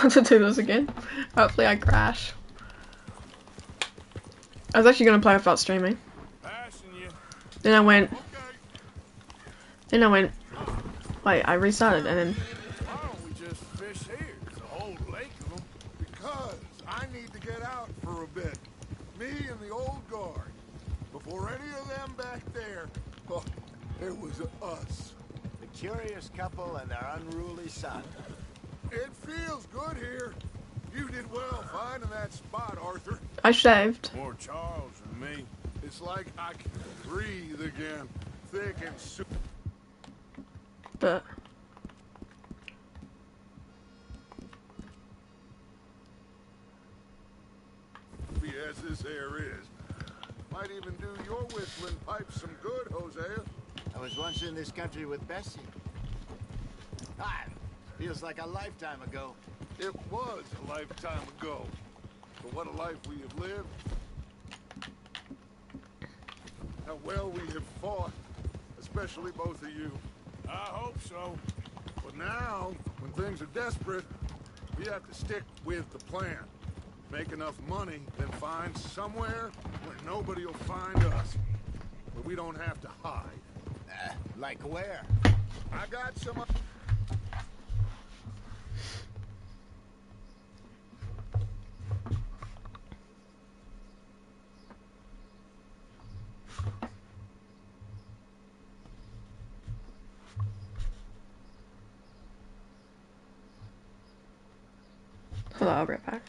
to do this again. Hopefully I crash. I was actually gonna play without streaming. Then I went. Then I went. Wait, I restarted and then. Why don't we just fish here? There's a whole lake of them. Because I need to get out for a bit. Me and the old guard. Before any of them back there, oh, it was us. The curious couple and their unruly son. It feels good here. You did well finding that spot, Arthur. I shaved. More Charles than me. It's like I can breathe again. Thick and super. But. As this air is. Might even do your whistling pipes some good, Hosea. I was once in this country with Bessie. Ah, feels like a lifetime ago. It was a lifetime ago. But what a life we have lived. How well we have fought. Especially both of you. I hope so. But now, when things are desperate, we have to stick with the plan. Make enough money, then find somewhere where nobody will find us. Where we don't have to hide. Like where? I got some... Hold on, I'll be right back.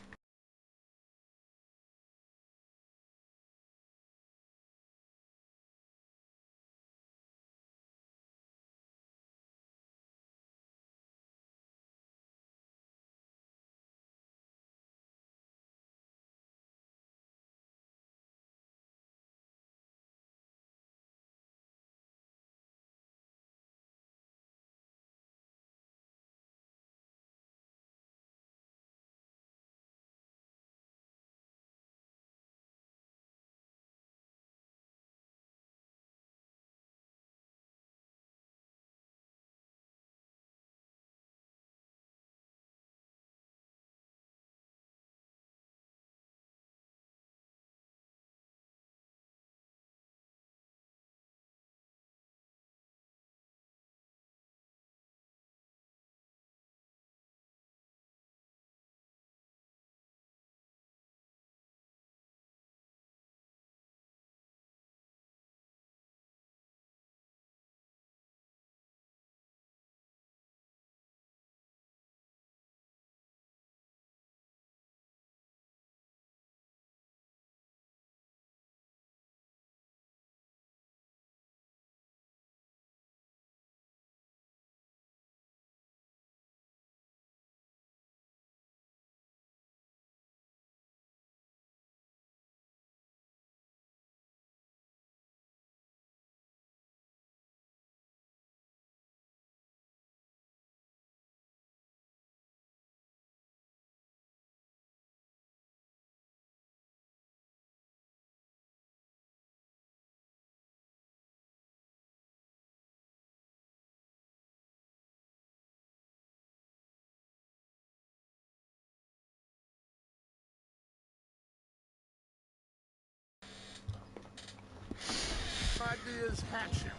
Ideas hatching,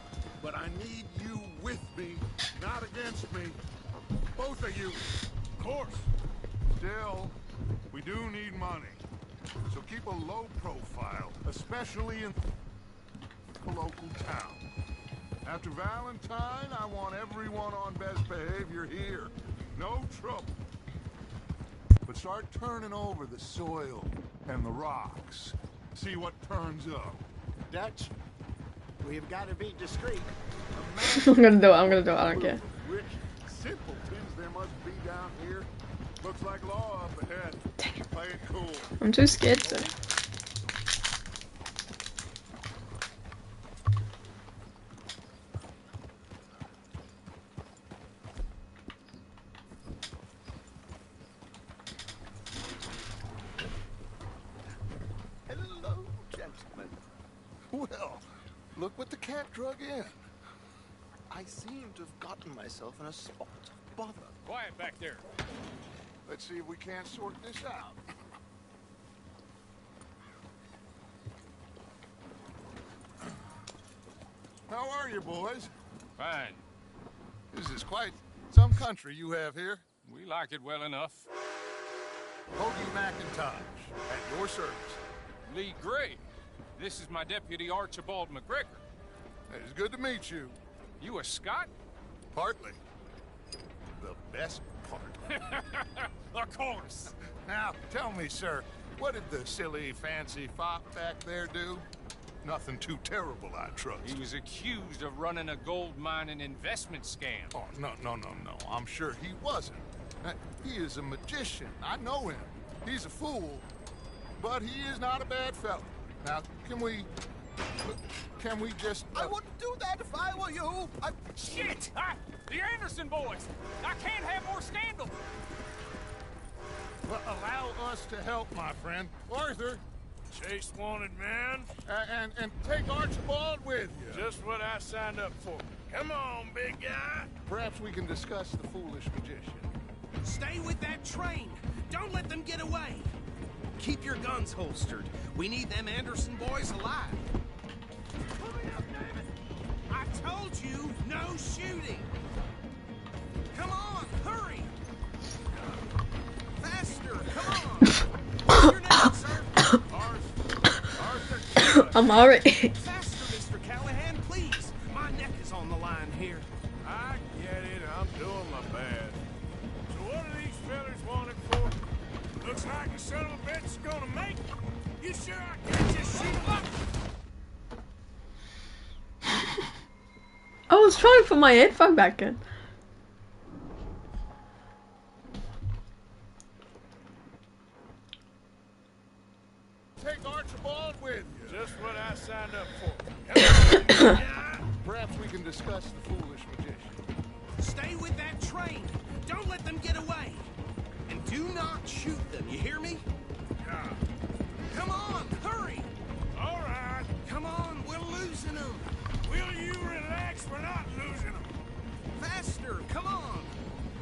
but I need you with me, not against me. Both of you. Of course. Still, we do need money. So keep a low profile, especially in the local town. After Valentine, I want everyone on best behavior here. No trouble. But start turning over the soil and the rocks. See what turns up. Dutch, we've got to be discreet. I'm gonna do it, I'm gonna do it, I don't care. Rich simpletons there must be down here. Looks like law up ahead. Dang it. Play it cool. I'm too scared to. Hello, gentlemen. Well, look what the cat drug in. I seem to have gotten myself in a spot of bother. Quiet back there. Let's see if we can't sort this out. How are you, boys? Fine. This is quite some country you have here. We like it well enough. Hoagie McIntosh, at your service. Lee Gray. This is my deputy Archibald McGregor. It's good to meet you. You a Scot? Partly. The best part. Of course. Now, tell me, sir, what did the silly, fancy fop back there do? Nothing too terrible, I trust. He was accused of running a gold mining investment scam. Oh, no. I'm sure he wasn't. He is a magician. I know him. He's a fool, but he is not a bad fellow. Now, can we just... I wouldn't do that if I were you. Shit! The Anderson boys! I can't have more scandal! Well, allow us to help, my friend. Arthur. Chase wanted man. And take Archibald with you. Just what I signed up for. Come on, big guy. Perhaps we can discuss the foolish magician. Stay with that train. Don't let them get away. Keep your guns holstered. We need them Anderson boys alive. Hurry up, damn it! I told you, no shooting. Come on, hurry! Faster, come on! What's your name, sir? Arthur. I'm already. Faster, Mr. Callahan, please. My neck is on the line here. I get it. I'm doing my best. So what are these fellas wanted for? Looks like the son of a bitch is gonna make it. You sure I can't just shoot him up? I was trying to put my headphone back in. Take Archibald with you. Just what I signed up for. Come on, big guy. Perhaps we can discuss the foolish magician. Stay with that train. Don't let them get away. And do not shoot them, you hear me? Yeah. Come on, hurry! All right. Come on, we're losing them. Will you relax? We're not losing them. Faster, come on.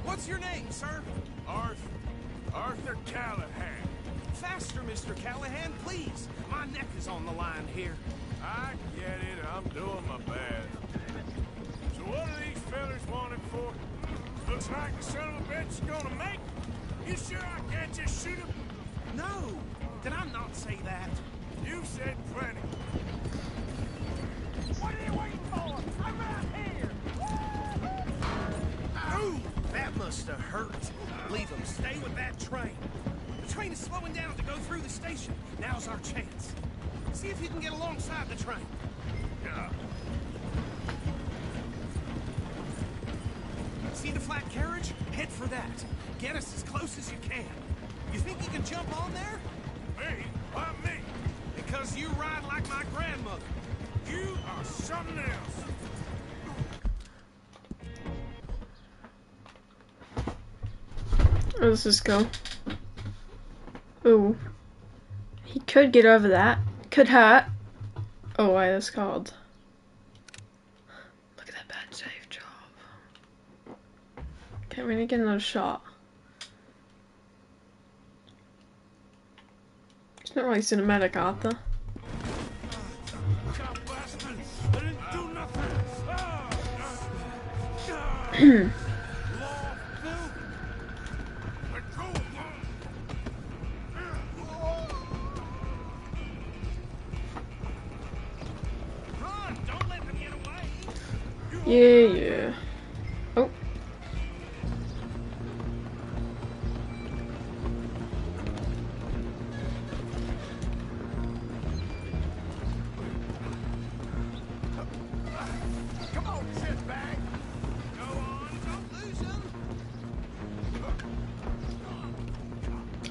What's your name, sir? Arthur Callahan. Faster, Mr. Callahan, please. My neck is on the line here. I get it. I'm doing my best. So what are these fellas wanted for? Looks like the son of a bitch is gonna make it. You sure I can't just shoot him? No, did I not say that? You said plenty. What are you waiting for? I'm out here! Ooh, that must have hurt. Leave them. Stay with that train. The train is slowing down to go through the station. Now's our chance. See if you can get alongside the train. Yeah. See the flat carriage? Head for that. Get us as close as you can. You think you can jump on there? Me? Why me? Because you ride like my grandmother. You are something else. Let's just go. Ooh. He could get over that. Could hurt. Oh, wait, that's called. Look at that bad save job. Okay, we need to get another shot. It's not really cinematic, Arthur. Cop bastard! I didn't do nothing! Law, Bill! Let go! Run! Don't let them get away! Yeah. Oh. Come on, shitbag. Go on, don't lose them!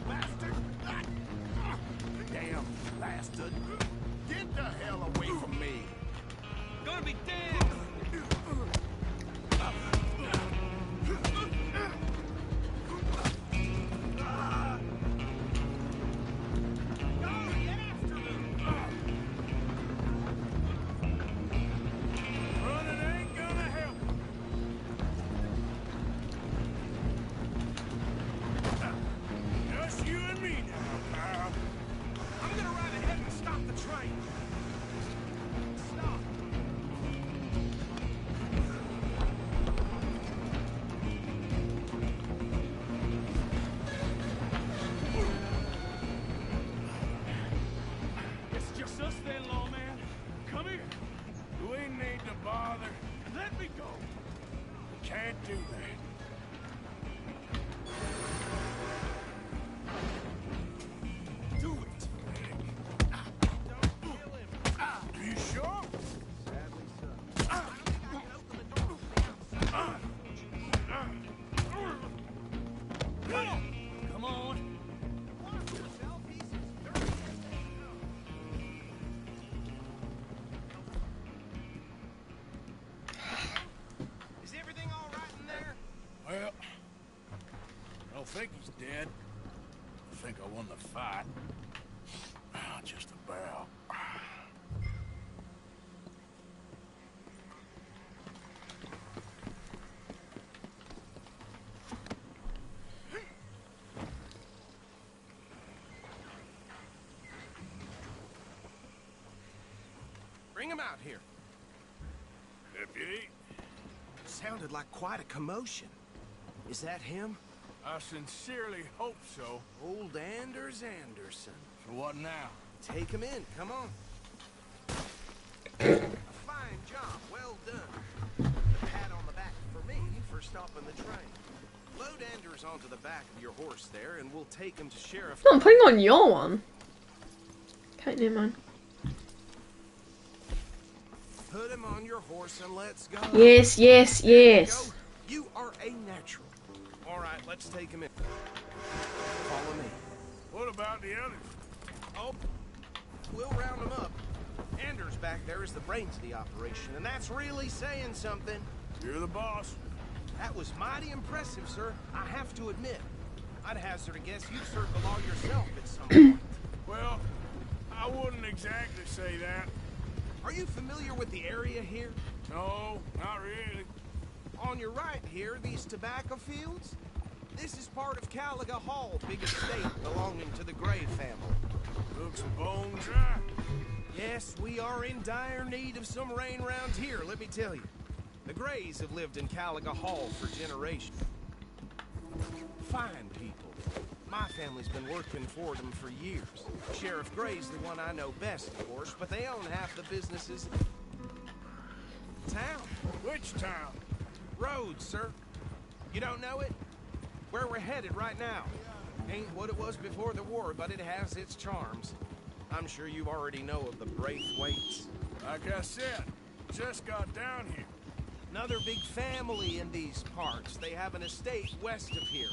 Bastard. Damn bastard. Get the hell away from me. Gonna be dead! train. Stop. It's just us then, lawman. Come here. We need to bother. Let me go. Can't do that. Do it. Don't kill him. You sure? Sadly so. I don't think I can open the door from the outside. Come on. Watch yourself, he's as dirty as they come. Is everything all right in there? Well, I don't think he's dead. I think I won the fight. Just about. Bring him out here. Deputy, Sounded like quite a commotion. Is that him? I sincerely hope so. Old Anders Anderson. So what now? Take him in, come on. A fine job, well done. A pat on the back for me for stopping the train. Load Anders onto the back of your horse there, and we'll take him to Sheriff. No, I'm putting on your one. Okay, never mind. Put him on your horse and let's go. Yes, yes, yes. Go. You are a natural. All right, let's take him in. Follow me. What about the others? Oh, we'll round them up. Anders back there is the brains of the operation, and that's really saying something. You're the boss. That was mighty impressive, sir. I have to admit. I'd hazard a guess you served the law yourself at some point. Well, I wouldn't exactly say that. Are you familiar with the area here? No, not really. On your right here, these tobacco fields? This is part of Caliga Hall, big estate belonging to the Gray family. Looks bone dry. Yes, we are in dire need of some rain around here, let me tell you. The Grays have lived in Caliga Hall for generations. Fine people. My family's been working for them for years. Sheriff Gray's the one I know best, of course, but they own half the businesses in town. Which town? Rhodes, sir. You don't know it? Where we're headed right now. Ain't what it was before the war, but it has its charms. I'm sure you already know of the Braithwaites. Like I said, just got down here. Another big family in these parts. They have an estate west of here.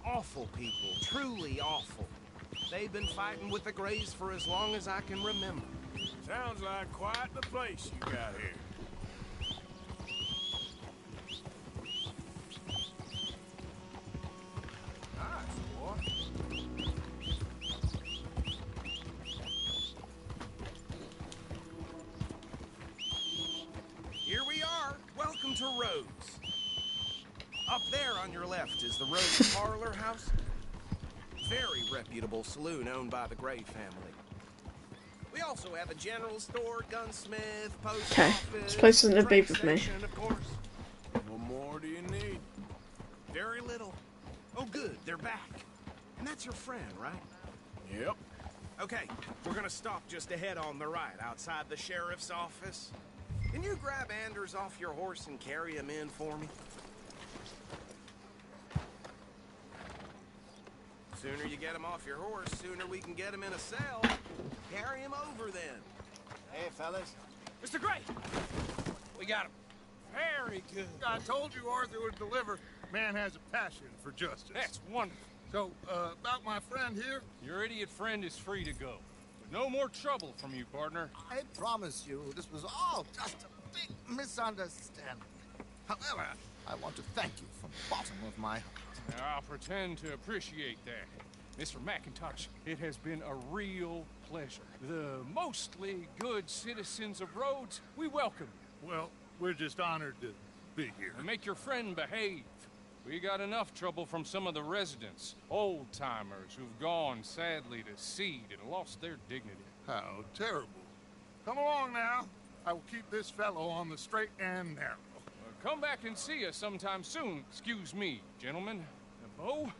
Awful people, truly awful. They've been fighting with the Grays for as long as I can remember. Sounds like quite the place you got here. Nice, boy. Here we are. Welcome to Rhodes. Up there on your left is the Rhodes Parlor House. Very reputable saloon owned by the Gray family. We also have a general store, gunsmith, post Okay, office, this place isn't a train beef with me. station, of course. What more do you need? Very little. Oh, good, they're back. And that's your friend, right? Yep. Okay, we're gonna stop just ahead on the right, outside the sheriff's office. Can you grab Anders off your horse and carry him in for me? Sooner you get him off your horse, sooner we can get him in a cell. Carry him over then. Hey, fellas. Mr. Gray! We got him. Very good. I told you Arthur would deliver. Man has a passion for justice. That's wonderful. So, about my friend here, Your idiot friend is free to go. No more trouble from you, partner. I promise you, this was all just a big misunderstanding. However, I want to thank you from the bottom of my heart. Now, I'll pretend to appreciate that. Mr. McIntosh, it has been a real pleasure. The mostly good citizens of Rhodes, we welcome you. well, we're just honored to be here. And make your friend behave. We got enough trouble from some of the residents, old-timers who've gone, sadly, to seed and lost their dignity. How terrible. Come along now. I will keep this fellow on the straight and narrow. Come back and see us sometime soon. Excuse me, gentlemen. Bo,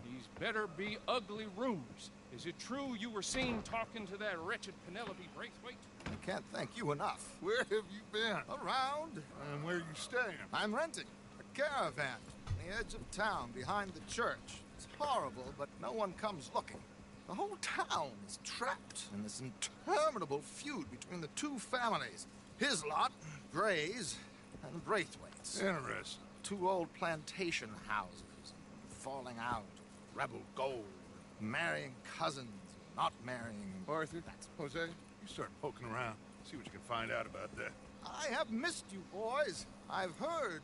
these better be ugly rumors. Is it true you were seen talking to that wretched Penelope Braithwaite? I can't thank you enough. Where have you been? Around. And where you staying? I'm renting a caravan on the edge of town behind the church. It's horrible, but no one comes looking. The whole town is trapped in this interminable feud between the two families. His lot, Gray's, and Braithwaite's. Interesting. Two old plantation houses, falling out, rebel gold, marrying cousins, not marrying... Arthur, Jose, you start poking around. See what you can find out about that. I have missed you, boys. I've heard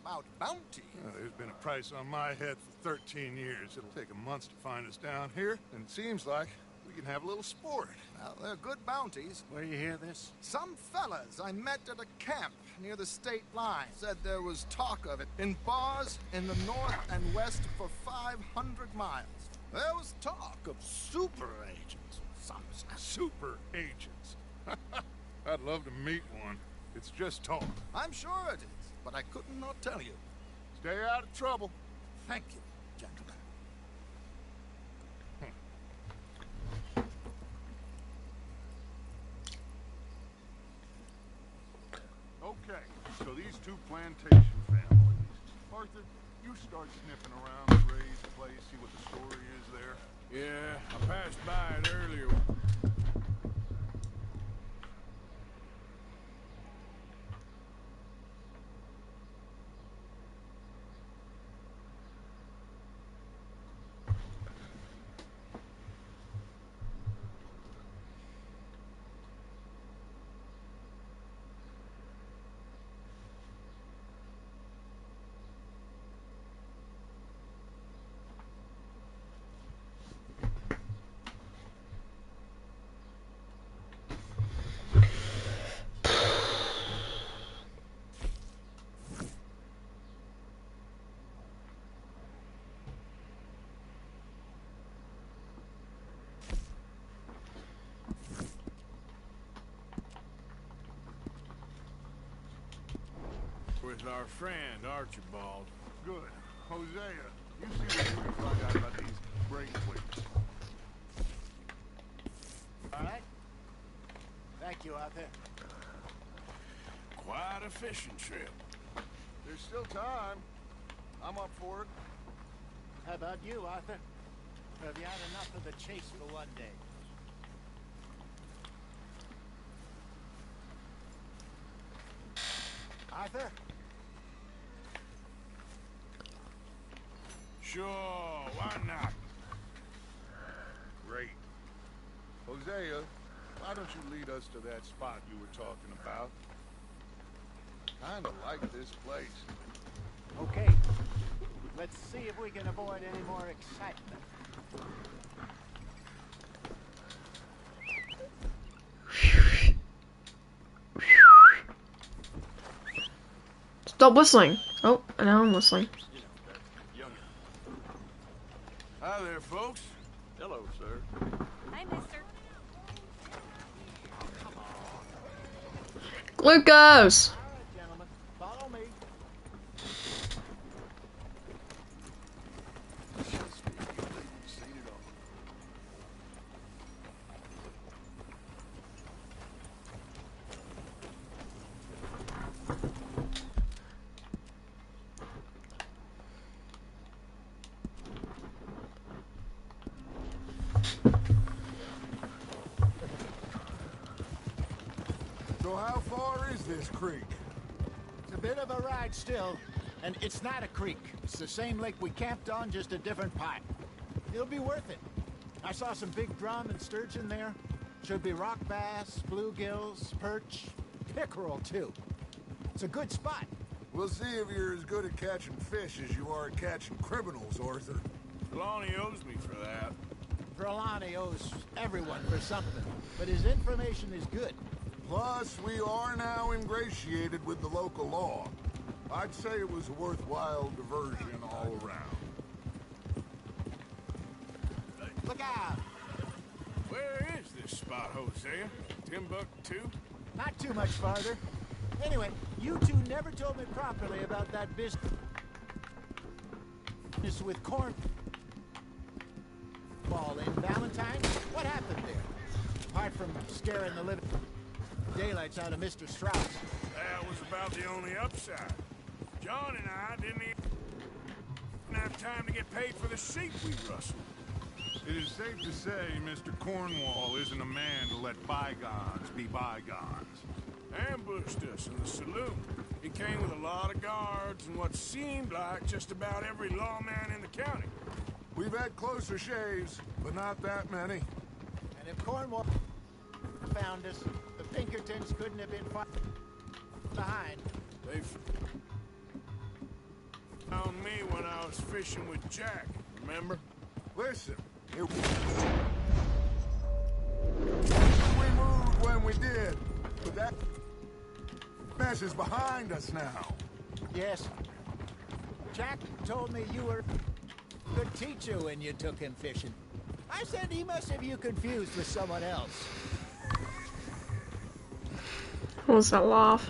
about bounty. There's been a price on my head for 13 years. It'll take a month to find us down here, and it seems like we can have a little sport. Well, they're good bounties. Where you hear this? Some fellas I met at a camp near the state line said there was talk of it in bars in the north and west for 500 miles. There was talk of super agents. Some Super agents. I'd love to meet one. It's just talk. I'm sure it is, but I couldn't not tell you. Stay out of trouble. Thank you, gentlemen. Okay, so these two plantation families. Arthur, you start sniffing around Gray's place, see what the story is there. Yeah, I passed by it earlier. With our friend, Archibald. Good. Hosea, you see what you can find out about these Braithwaites. All right. Thank you, Arthur. Quite a fishing trip. There's still time. I'm up for it. How about you, Arthur? Or have you had enough of the chase for one day? Arthur? Sure, why not? Great. Hosea, why don't you lead us to that spot you were talking about? Kinda like this place. Okay. Let's see if we can avoid any more excitement. Stop whistling. Oh, and now I'm whistling. Hi there, folks. Hello, sir. Hi, mister. Lucas! All right, gentlemen. Follow me. So how far is this creek? It's a bit of a ride still, and it's not a creek. It's the same lake we camped on, just a different part. It'll be worth it. I saw some big drum and sturgeon there. Should be rock bass, bluegills, perch, pickerel too. It's a good spot. We'll see if you're as good at catching fish as you are at catching criminals, Arthur. Trelawney owes me for that. Trelawney owes everyone for something, but his information is good. Plus, we are now ingratiated with the local law. I'd say it was a worthwhile diversion all around. Look out! Where is this spot, Hosea? Timbuktu? Not too much farther. Anyway, you two never told me properly about that business with Cornwall in Valentine. What happened there? Apart from scaring the living daylights out of Mr. Strauss. That was about the only upside. John and I didn't even have time to get paid for the sheep we rustled. It is safe to say Mr. Cornwall isn't a man to let bygones be bygones. Ambushed us in the saloon. He came with a lot of guards and what seemed like just about every lawman in the county. We've had closer shaves, but not that many. And if Cornwall found us, the Pinkertons couldn't have been far behind. They found me when I was fishing with Jack, remember? Listen, we moved when we did, but that mess is behind us now. Yes. Jack told me you were a good teacher when you took him fishing. I said he must have you confused with someone else. What was that laugh?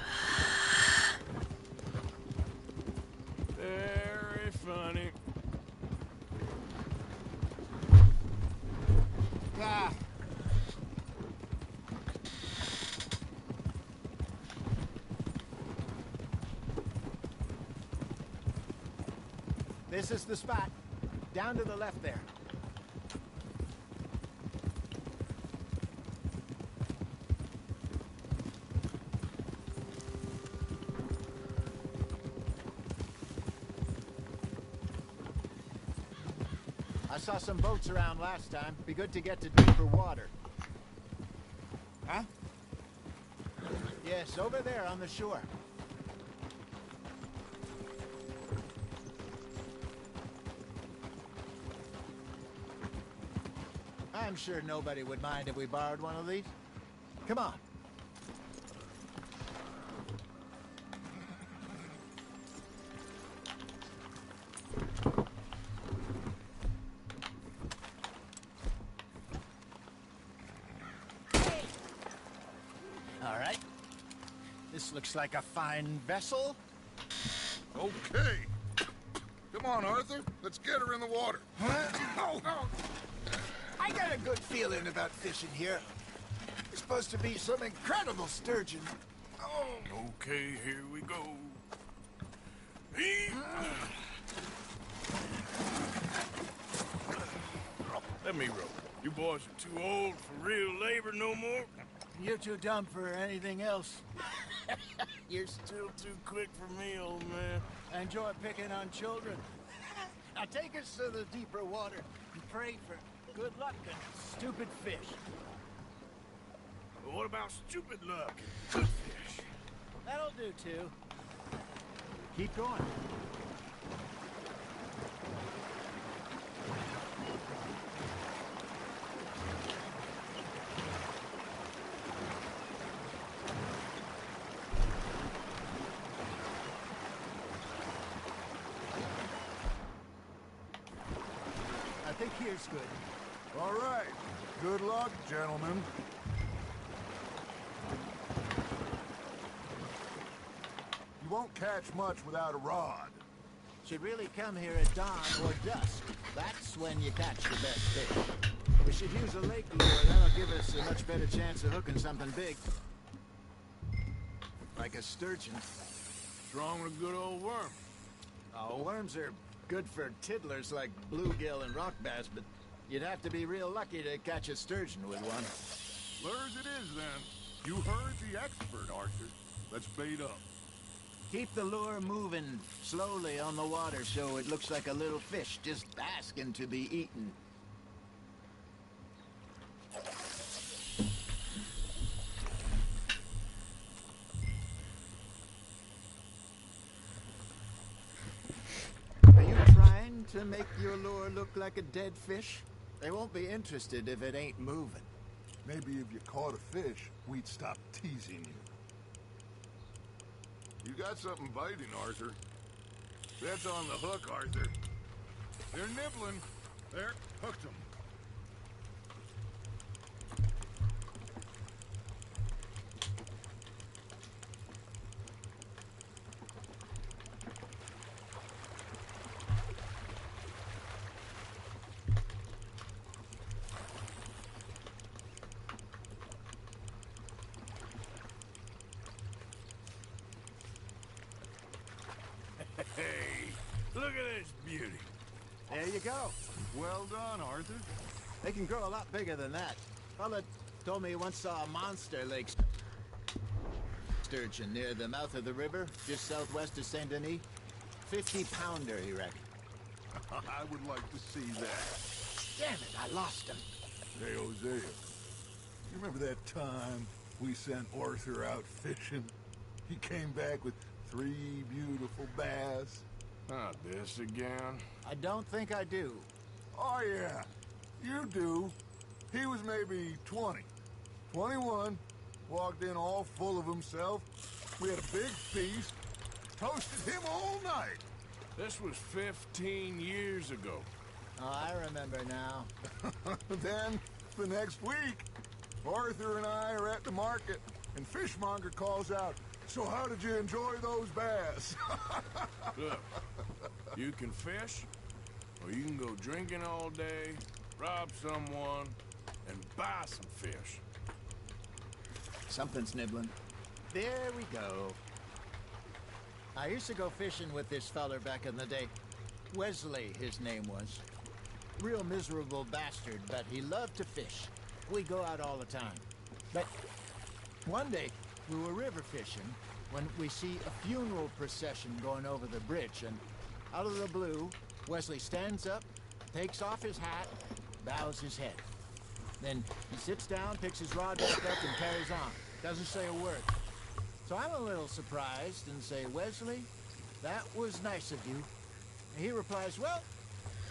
Very funny. Ah. This is the spot. Down to the left there. I saw some boats around last time. Be good to get to deeper water. Huh? Yes, over there on the shore. I'm sure nobody would mind if we borrowed one of these. Come on. All right. This looks like a fine vessel. Okay. Come on, Arthur. Let's get her in the water. Oh. I got a good feeling about fishing here. It's supposed to be some incredible sturgeon. Oh. Okay, here we go. Let me row. You boys are too old for real labor no more. You're too dumb for anything else. You're still too quick for me, old man. I enjoy picking on children. Now take us to the deeper water and pray for good luck and stupid fish. But what about stupid luck and good fish? That'll do too. Keep going. I think here's good. All right. Good luck, gentlemen. You won't catch much without a rod. Should really come here at dawn or dusk. That's when you catch the best fish. We should use a lake lure. That'll give us a much better chance of hooking something big. Like a sturgeon. What's wrong with a good old worm? Oh, worms are good for tiddlers like bluegill and rock bass, but you'd have to be real lucky to catch a sturgeon with one. Lures it is, then. You heard the expert, Arthur. Let's bait up. Keep the lure moving slowly on the water so it looks like a little fish just asking to be eaten. Are you trying to make your lure look like a dead fish? They won't be interested if it ain't moving. Maybe if you caught a fish, we'd stop teasing you. You got something biting, Arthur. That's on the hook, Arthur. They're nibbling. There, hooked them. at this beauty. There you go. Well done, Arthur. They can grow a lot bigger than that. Fella told me he once saw a monster lake sturgeon near the mouth of the river, just southwest of Saint Denis. 50-pounder, he reckoned. I would like to see that. Damn it, I lost him. Hey, Hosea. You remember that time we sent Arthur out fishing? He came back with 3 beautiful bass. Not this again. I don't think I do. Oh, yeah. You do. He was maybe 20. 21. Walked in all full of himself. We had a big feast. Toasted him all night. This was 15 years ago. Oh, I remember now. Then, the next week, Arthur and I are at the market, and Fishmonger calls out, "So how did you enjoy those bass?" Look, you can fish, or you can go drinking all day, rob someone, and buy some fish. Something's nibbling. There we go. I used to go fishing with this feller back in the day. Wesley, his name was. Real miserable bastard, but he loved to fish. We go out all the time. But one day, we were river fishing when we see a funeral procession going over the bridge, and out of the blue, Wesley stands up, takes off his hat, bows his head. Then he sits down, picks his rod back up, and carries on. Doesn't say a word. So I'm a little surprised and say, "Wesley, that was nice of you." And he replies, "Well,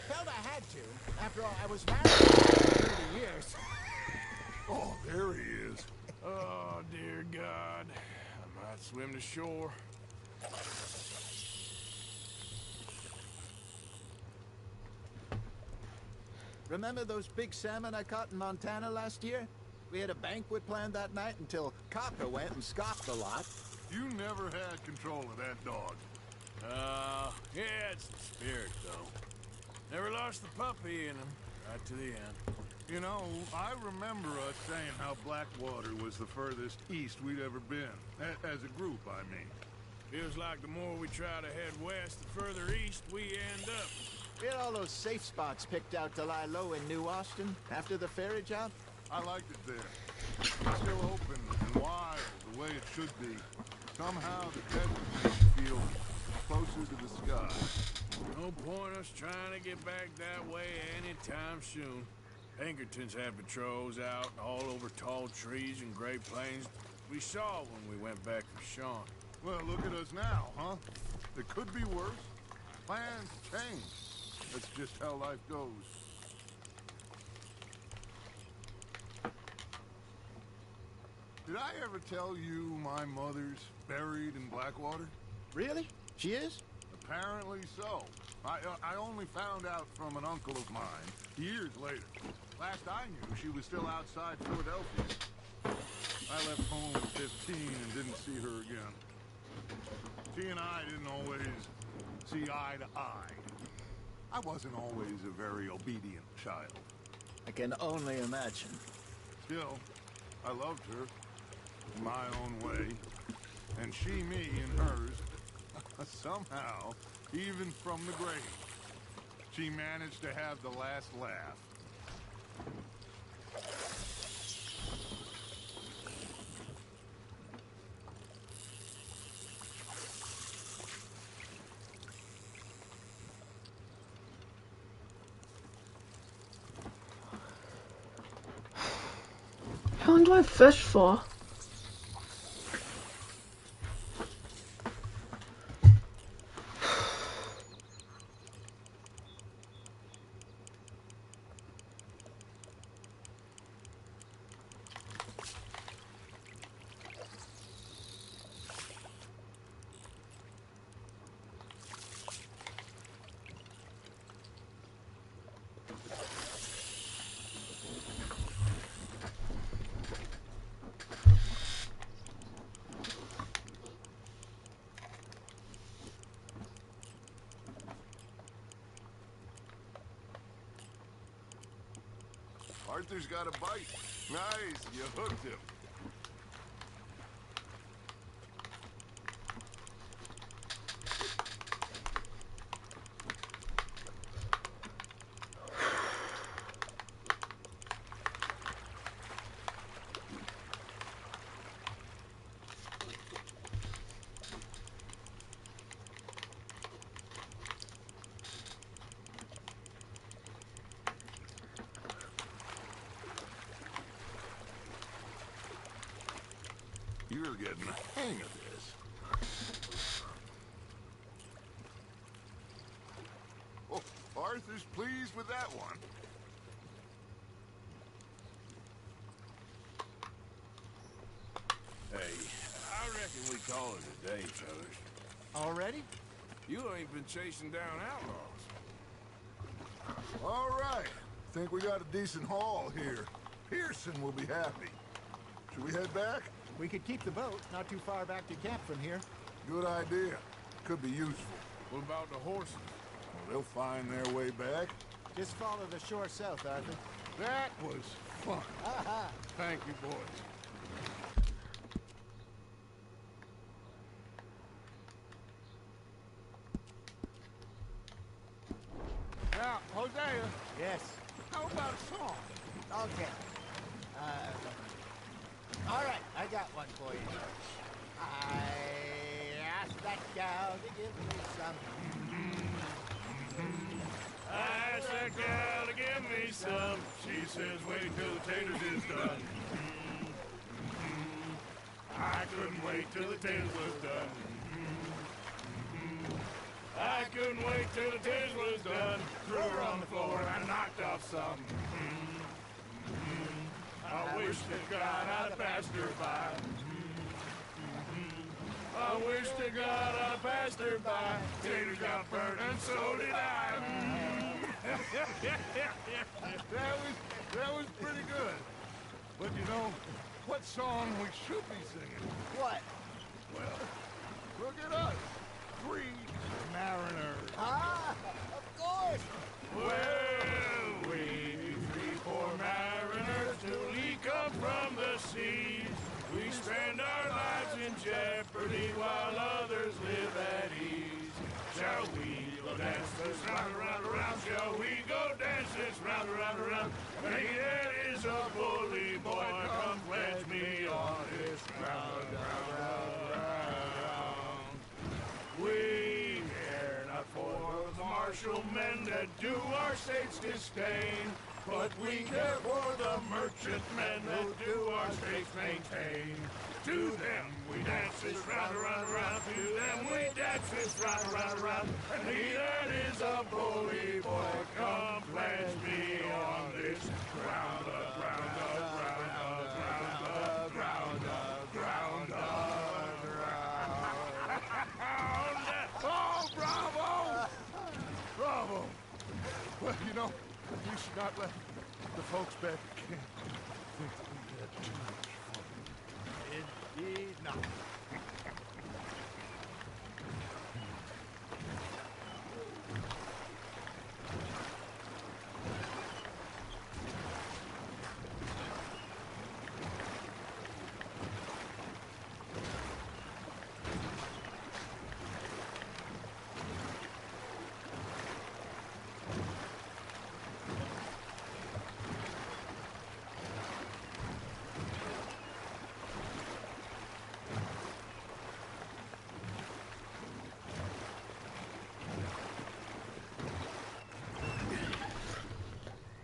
felt I had to. After all, I was married for 30 years. Oh, there he is. Oh, dear God. I might swim to shore. Remember those big salmon I caught in Montana last year? We had a banquet planned that night until Copper went and scoffed a lot. You never had control of that dog. He had some spirit, though. Never lost the puppy in him, right to the end. You know, I remember us saying how Blackwater was the furthest east we'd ever been. As a group, I mean. Feels like the more we try to head west, the further east we end up. We had all those safe spots picked out to lie low in New Austin after the ferry job. I liked it there. It's still open and wild, the way it should be. Somehow the desert makes you feel closer to the sky. No point us trying to get back that way anytime soon. Pinkertons had patrols out all over tall trees and Great Plains. We saw when we went back for Sean. Well, look at us now, huh? It could be worse. Plans change. That's just how life goes. Did I ever tell you my mother's buried in Blackwater? Really? She is? Apparently so. I only found out from an uncle of mine years later. Last I knew, she was still outside Philadelphia. I left home at 15 and didn't see her again. She and I didn't always see eye to eye. I wasn't always a very obedient child. I can only imagine. Still, I loved her in my own way, and she me in hers. Somehow, even from the grave, she managed to have the last laugh. How long do I fish for? Arthur's got a bite. Nice, you hooked him. you're getting the hang of this. Oh, Arthur's pleased with that one. Hey, I reckon we call it a day, fellas. Already? You ain't been chasing down outlaws. All right. Think we got a decent haul here. Pearson will be happy. Should we head back? We could keep the boat not too far back to camp from here. Good idea. Could be useful. What about the horses? Well, they'll find their way back. Just follow the shore south, Arthur. That was fun. Aha! Thank you, boys. Now, Hosea, Yes. how about a song? Okay. All right, I got one for you. I asked that gal to give me some. I asked that gal to give me some. She says wait till the taters is done. I couldn't wait till the taters was done. I couldn't wait till the taters was done. Threw her on the floor and I knocked off some. I wish to God I'd have passed her by. I wish to God I'd passed her by. Taters got burnt and so did I. That was pretty good. But you know, what song we should be singing? What? Well, look at us. 3 mariners. Ah, of course. Well, we 3 poor mariners newly come from the seas. We spend our lives in jeopardy while others live at ease. Shall we go dance this round, around, around? Shall we go dance this round, around, around? Hey, that is a bully boy. Come pledge me on this round, round, round, round. We care not for the martial men that do our state's disdain, but we care for the merchant men that do our states maintain. To them we dance this round, around, around. To them we dance this round, around, around. And he that is a bully boy, come pledge me on this ground, ground, ground, ground, ground, ground, ground. Oh, bravo! Bravo! Well, you know, we should not let the folks back at camp think that we had too much fun. Indeed not.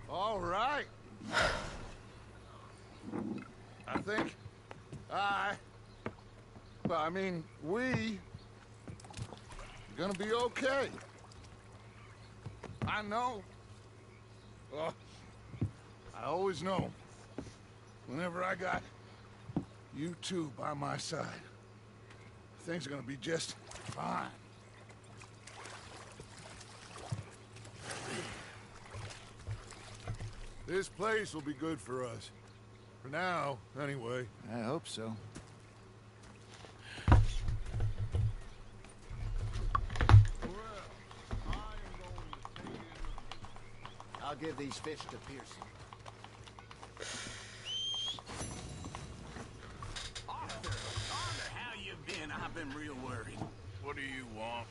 All right. I think we gonna be okay. I know. Oh, I always know. Whenever I got you two by my side, things are gonna be just fine. This place will be good for us. For now, anyway. I hope so. I'll give these fish to Pearson. Arthur, how you been? I've been real worried. What do you want?